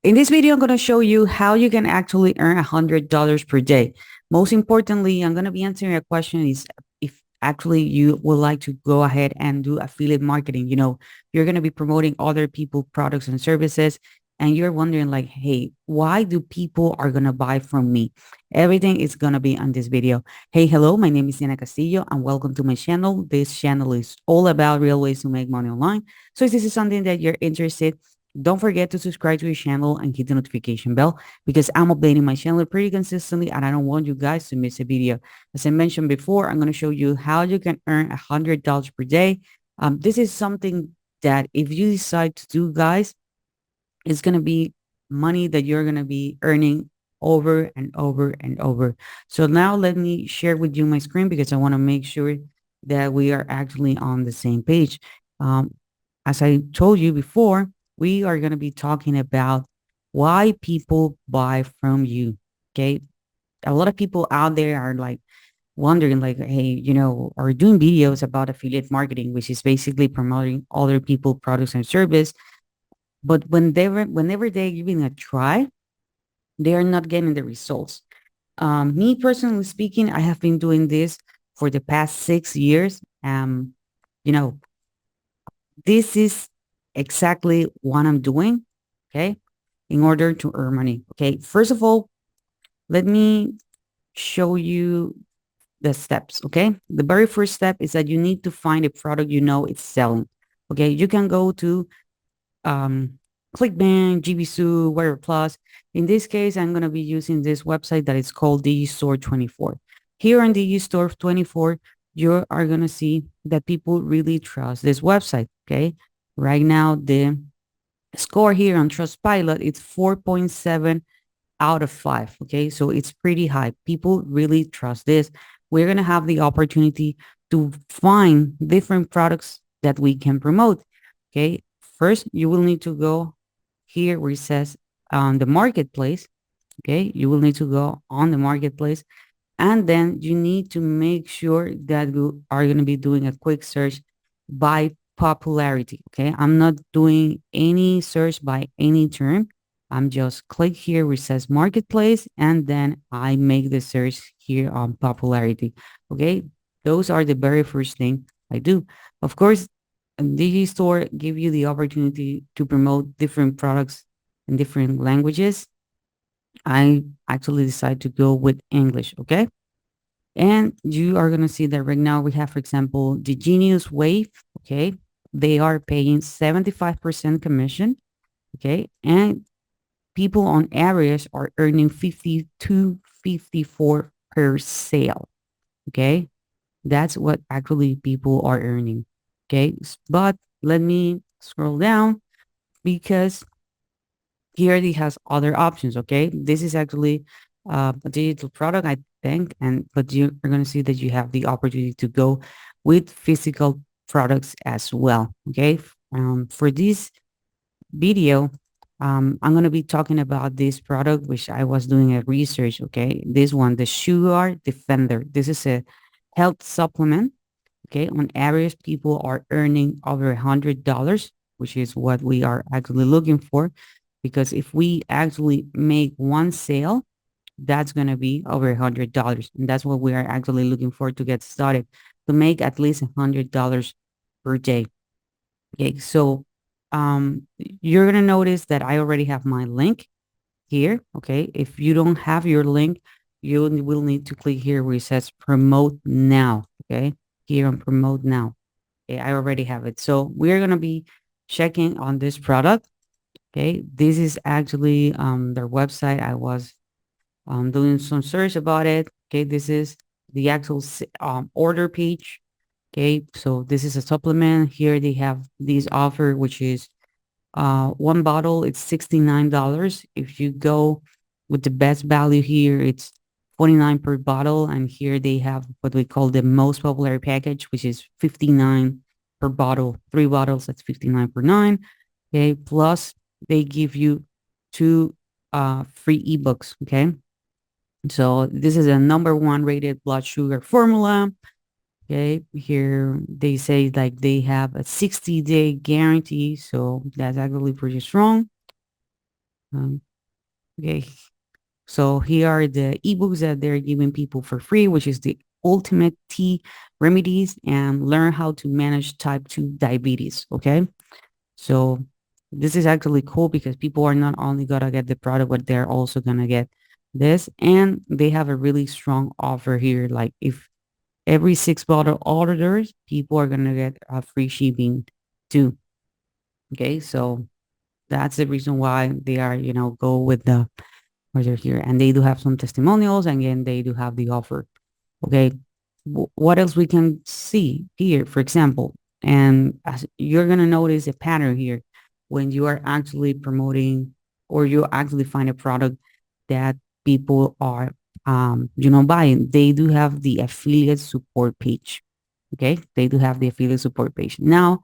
In this video, I'm going to show you how you can actually earn $100 per day. Most importantly, I'm going to be answering a question is if actually you would like to go ahead and do affiliate marketing. You're going to be promoting other people products and services, and you're wondering like, hey, why do people are going to buy from me? Everything is going to be on this video. Hey, hello, my name is Diana Castillo and welcome to my channel. This channel is all about real ways to make money online. So if this is something that you're interested, don't forget to subscribe to your channel and hit the notification bell because I'm updating my channel pretty consistently and I don't want you guys to miss a video. As I mentioned before, I'm going to show you how you can earn $100 per day. This is something that if you decide to do, guys, it's going to be money that you're going to be earning over and over and over. So now let me share with you my screen because I want to make sure that we are actually on the same page. Um, as I told you before, we are going to be talking about why people buy from you. Okay. A lot of people out there are like wondering like, hey, are doing videos about affiliate marketing, which is basically promoting other people products and service. But whenever they're giving a try, they are not getting the results. Me personally speaking, I have been doing this for the past 6 years. You know, this is exactly what I'm doing, okay, in order to earn money. Okay, first of all, let me show you the steps, okay? The very first step is that you need to find a product you know it's selling. Okay, you can go to um, ClickBank, GBSU, Wire Plus. In this case, I'm going to be using this website that is called Digistore24. Here on Digistore24, you are going to see that people really trust this website, okay? Right now, the score here on Trustpilot, it's 4.7 out of 5, okay? So it's pretty high. People really trust this. We're going to have the opportunity to find different products that we can promote, okay? First, you will need to go here where it says on the marketplace, okay? You will need to go on the marketplace, and then you need to make sure that you are going to be doing a quick search by popularity, okay? I'm not doing any search by any term. I'm just click here where it says marketplace, and then I make the search here on popularity, okay? Those are the very first thing I do. Of course, Digistore give you the opportunity to promote different products in different languages. I actually decide to go with English, okay? And you are going to see that right now we have, for example, the Genius Wave, okay? They are paying 75% commission, okay? And people on average are earning 50 to 54 per sale, okay? That's what actually people are earning, okay? But let me scroll down because here it has other options, okay? This is actually a digital product, I think, but you're going to see that you have the opportunity to go with physical products as well, okay? For this video, I'm going to be talking about this product, which I was doing a research, okay? This one, the Sugar Defender. This is a health supplement, okay? On average, people are earning over $100, which is what we are actually looking for. Because if we actually make one sale, that's going to be over $100. And that's what we are actually looking for to get started, to make at least $100 per day. Okay, so you're going to notice that I already have my link here. Okay, if you don't have your link, you will need to click here where it says promote now. Okay, here on promote now. Okay, I already have it. So we're going to be checking on this product. Okay, this is actually their website. I was doing some search about it. Okay, this is the actual order page. Okay, so this is a supplement. Here they have this offer, which is one bottle, it's $69. If you go with the best value here, it's 49 per bottle. And here they have what we call the most popular package, which is 59 per bottle. 3 bottles, that's 59 per 9. Okay, plus they give you two free ebooks. Okay, so this is a #1 rated blood sugar formula. Okay, here they say like they have a 60-day guarantee, so that's actually pretty strong. Um, okay. So here are the ebooks that they're giving people for free, which is the ultimate tea remedies and learn how to manage type 2 diabetes. Okay. So this is actually cool because people are not only gonna get the product, but they're also gonna get this. And they have a really strong offer here. Like if every 6 bottle orders, people are gonna get a free shipping too. Okay. So that's the reason why they are, go with the order here. And they do have some testimonials, and again, they do have the offer. Okay. What else we can see here, for example, and as you're going to notice a pattern here when you are actually promoting or you actually find a product that people are, buying, they do have the affiliate support page. Okay. They do have the affiliate support page. Now,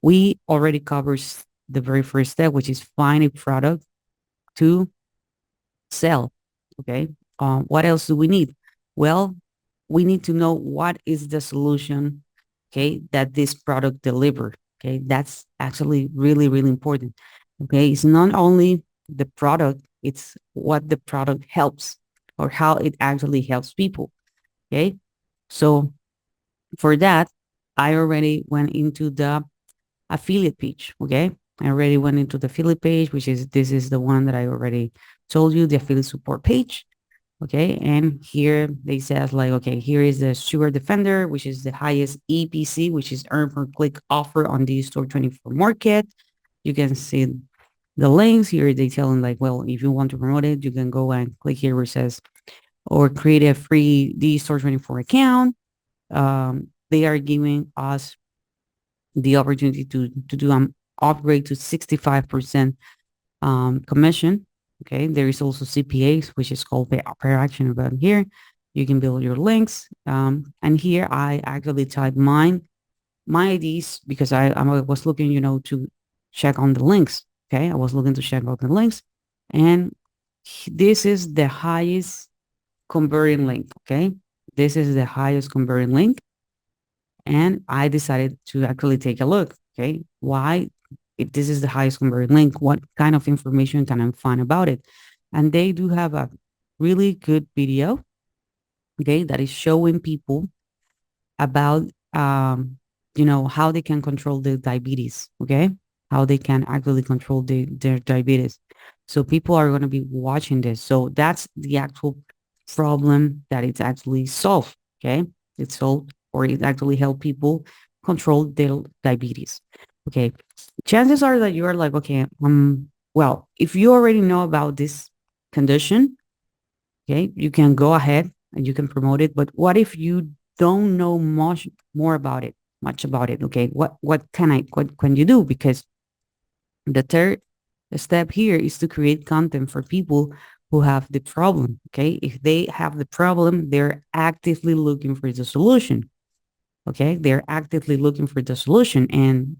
we already covered the very first step, which is find a product to sell. Okay. What else do we need? Well, we need to know what is the solution, okay, that this product deliver. Okay. That's actually really, really important. Okay. It's not only the product, it's what the product helps or how it actually helps people. Okay. So for that, I already went into the affiliate page. Okay. I already went into the affiliate page, which is this is the one that I already told you, the affiliate support page. Okay. And here they says like, okay, here is the Sugar Defender, which is the highest EPC, which is earn per click offer on the store 24 market. You can see the links here. They tell them like, well, if you want to promote it, you can go and click here where it says, or create a free D store 24 account. They are giving us the opportunity to do an upgrade to 65% commission. Okay, there is also CPAs, which is called per action event here. You can build your links. And here I actually type my IDs because I was looking, to check on the links. Okay, I was looking to check out the links. And this is the highest converting link. Okay, this is the highest converting link. And I decided to actually take a look. Okay, why? If this is the highest converting link, what kind of information can I find about it? And they do have a really good video, okay, that is showing people about how they can control the diabetes, okay, how they can actually control their diabetes. So people are going to be watching this. So that's the actual problem that it's actually solved. Okay, it's solved, or it actually help people control their diabetes. Okay, chances are that you are like, okay, well, if you already know about this condition, okay, you can go ahead and you can promote it. But what if you don't know much about it? Okay, what can you do? Because the third step here is to create content for people who have the problem. Okay, if they have the problem, they're actively looking for the solution. Okay, they're actively looking for the solution, and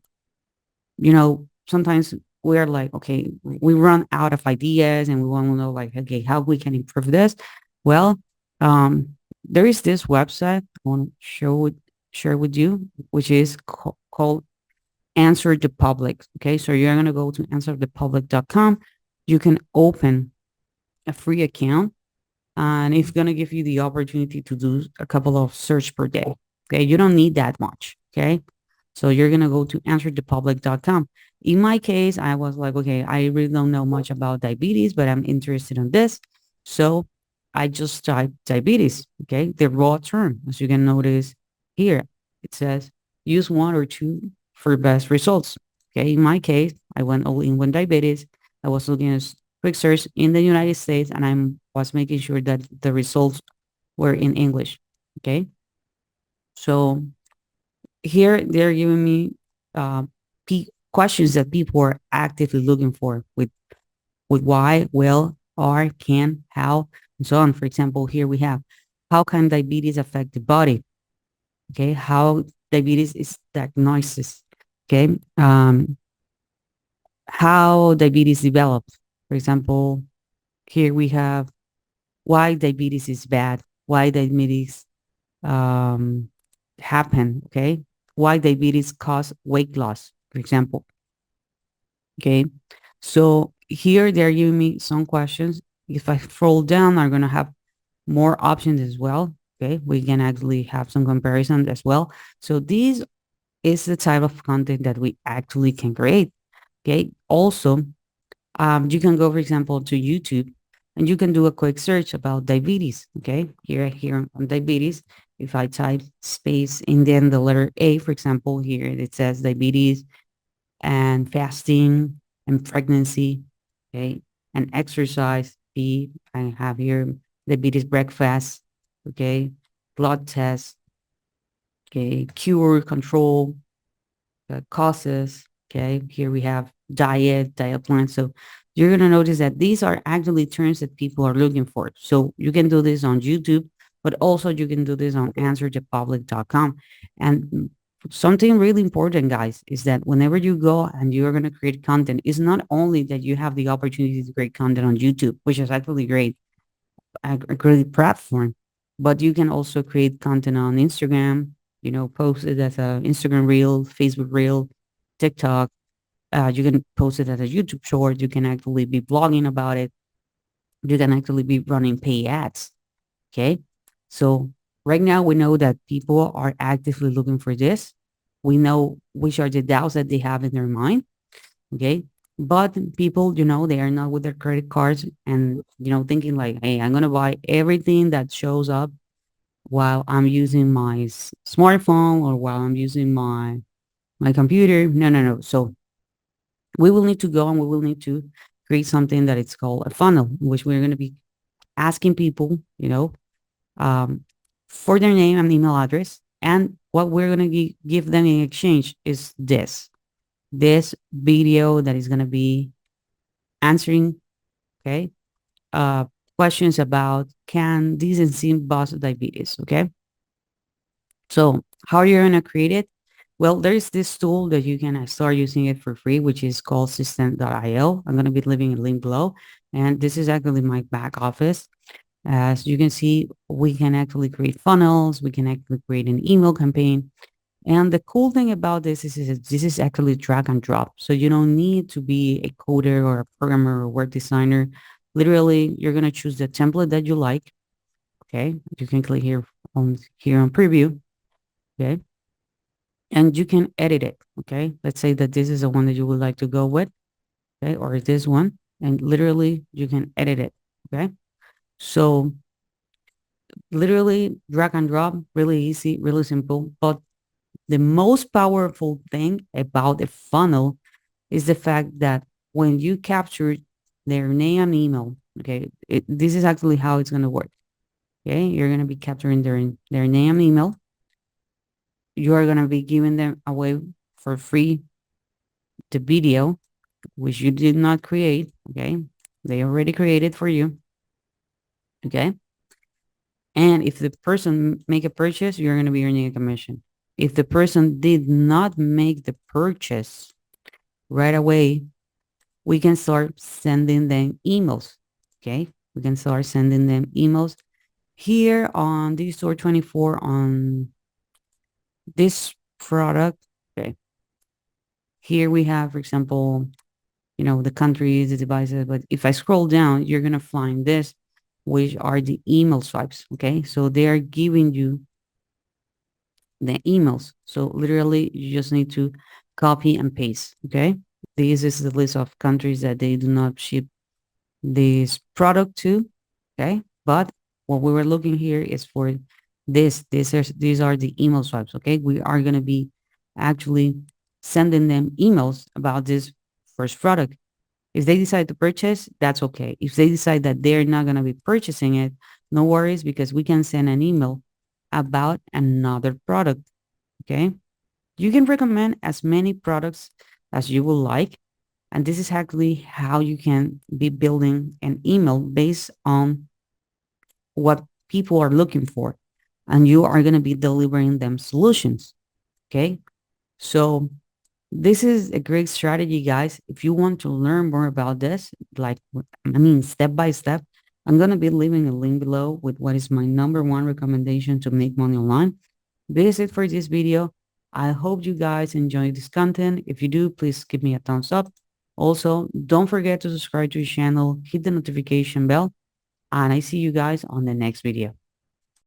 sometimes we're like, okay, we run out of ideas and we want to know like, okay, how we can improve this. Well, there is this website I want to share with you, which is called Answer the Public. Okay, so you're going to go to answerthepublic.com. You can open a free account and it's going to give you the opportunity to do a couple of search per day. Okay, you don't need that much. Okay, so you're going to go to answerthepublic.com. In my case, I was like, okay, I really don't know much about diabetes, but I'm interested in this. So I just typed diabetes. Okay, the raw term, as you can notice here, it says use one or two for best results. Okay, in my case, I went all in with diabetes. I was looking at quick search in the United States, and I was making sure that the results were in English. Okay, so here they're giving me uh, questions that people are actively looking for with why, will, are, can, how, and so on. For example, here we have how can diabetes affect the body? Okay, how diabetes is diagnosis. Okay, how diabetes develops. For example, here we have why diabetes is bad, why diabetes um, happen. Okay, why diabetes cause weight loss, for example. Okay, so here they're giving me some questions. If I scroll down, I'm gonna have more options as well. Okay, we can actually have some comparisons as well. So these is the type of content that we actually can create. Okay. Also, you can go, for example, to YouTube and you can do a quick search about diabetes. Okay. Here on diabetes, if I type space and then the letter A, for example, here it says diabetes and fasting and pregnancy. Okay. And exercise. B, I have here diabetes breakfast. Okay. Blood test. Okay. Cure, control, causes. Okay, here we have diet plan. So you're going to notice that these are actually terms that people are looking for. So you can do this on YouTube, but also you can do this on answerthepublic.com. And something really important, guys, is that whenever you go and you're going to create content, it's not only that you have the opportunity to create content on YouTube, which is actually great, a great platform, but you can also create content on Instagram, post it as a Instagram reel, Facebook reel, TikTok. You can post it as a YouTube short. You can actually be blogging about it. You can actually be running pay ads. Okay. So right now we know that people are actively looking for this. We know which are the doubts that they have in their mind. Okay. But people, they are not with their credit cards and, thinking like, hey, I'm going to buy everything that shows up while I'm using my smartphone or while I'm using my computer. No, no, no. So we will need to go and we will need to create something that it's called a funnel, in which we're going to be asking people, um, for their name and email address. And what we're going to give them in exchange is this video that is going to be answering, okay, uh, questions about can these enzymes cause diabetes, okay? So how you're going to create it? Well, there's this tool that you can start using it for free, which is called system.io. I'm going to be leaving a link below. And this is actually my back office. As you can see, we can actually create funnels. We can actually create an email campaign. And the cool thing about this is actually drag and drop. So you don't need to be a coder or a programmer or web designer. Literally, you're going to choose the template that you like. Okay. You can click here on preview. Okay. And you can edit it. Okay. Let's say that this is the one that you would like to go with. Okay. Or this one. And literally you can edit it. Okay. So literally drag and drop, really easy, really simple. But the most powerful thing about a funnel is the fact that when you capture their name and email, okay, this is actually how it's going to work. Okay. You're going to be capturing their name and email. You are going to be giving them away for free the video, which you did not create. Okay. They already created for you. Okay. And if the person make a purchase, you're going to be earning a commission. If the person did not make the purchase right away, we can start sending them emails. Okay. We can start sending them emails here on the store 24 on this product. Okay. Here we have, for example, the countries, the devices. But if I scroll down, you're going to find this, which are the email swipes. Okay. So they are giving you the emails. So literally you just need to copy and paste. Okay. This is the list of countries that they do not ship this product to. Okay. But what we were looking here is for this. These are the email swipes. Okay. We are going to be actually sending them emails about this first product. If they decide to purchase, that's okay. If they decide that they're not going to be purchasing it, no worries, because we can send an email about another product. Okay. You can recommend as many products as you would like. And this is actually how you can be building an email based on what people are looking for. And you are going to be delivering them solutions. Okay. So this is a great strategy, guys. If you want to learn more about this, step by step, I'm going to be leaving a link below with what is my number one recommendation to make money online. This is it for this video. I hope you guys enjoy this content. If you do, please give me a thumbs up. Also, don't forget to subscribe to the channel, hit the notification bell, and I see you guys on the next video.